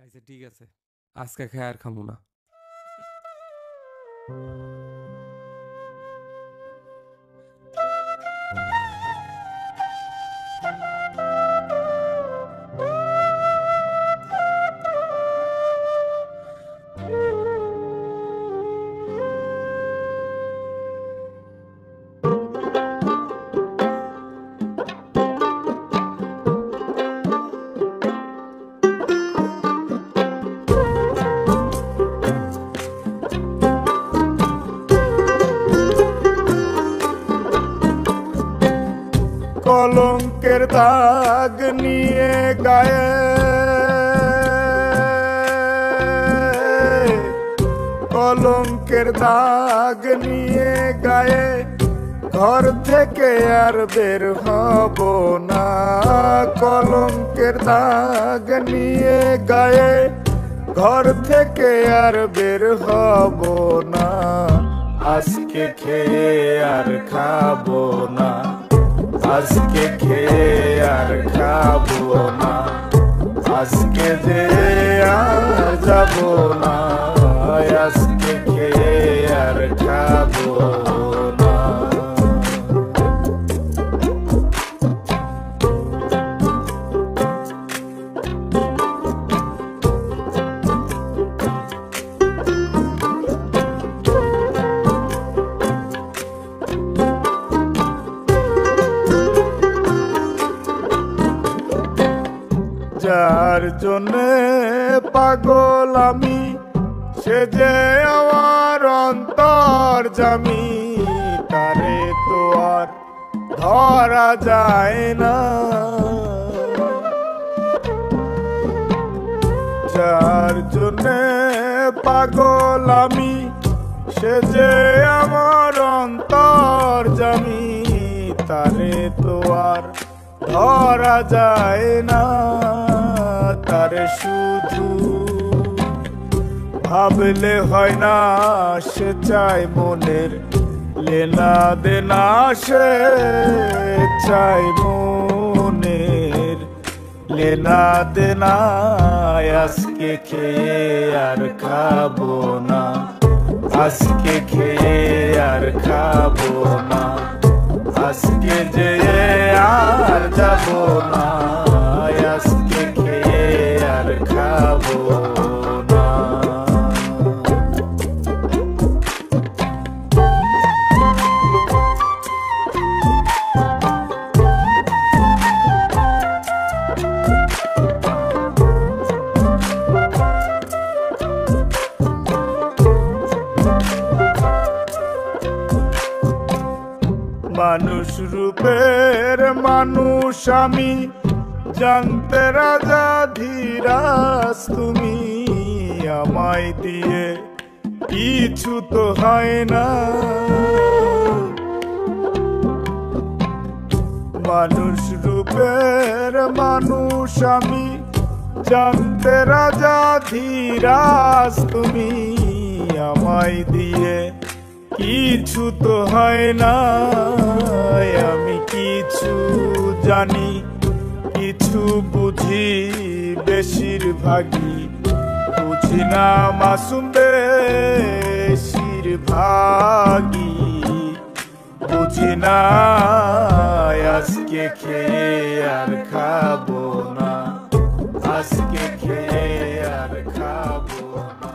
আচ্ছা ঠিক আছে, আজকে খাই আর খামু না। কলঙ্কের দাগ নিয়ে গায়ে, কলঙ্কের দাগ নিয়ে গায়ে, ঘর থেকে আর বের হব না। কলঙ্কের দাগ নিয়ে গায়ে, ঘর থেকে আর বের হব না। আজকে খেয়ে আর খাবো না, আজকে খেয়ে আর খাবো না, আজকে যে আর যাবো না, আজকে খেয়ে আর খাবো না। যার জন্যে পাগল আমি, সে যে আমার অন্তর্যামী, তারে তো আর ধরা যায় না। যার জন্যে পাগল আমি, সে যে আমার অন্তর্যামী, তারে তো আর ধরা যায় না। তারে শুধু ভাবলে হয় না, সে চাই মনের লেনা দেনা, সে চাই মনের লেনা দেনা। আজকে খেয়ে আর খাবো না, আজকে খেয়ে আর খাবো না, আজকে যে আর যাবো না, আজকে খেয়ে আর খাবো না। মানুষ রূপের মানুষ আমি, জানতে রাজা ধীরাজ তুমি, আমায় দিয়ে কিছু তো হয় না। মানুষ রূপের মানুষ আমি, জানতে রাজা ধীরাজ তুমি, আমায় দিয়ে কিছু তো হয় না। আমি কিছু জানি, কিছু বুঝি, বেশিরভাগই বুঝি না মাসুম, বেশিরভাগই বুঝি না। আজকে খেয়ে আর খাবো না, আজকে খেয়ে আর খাবো না।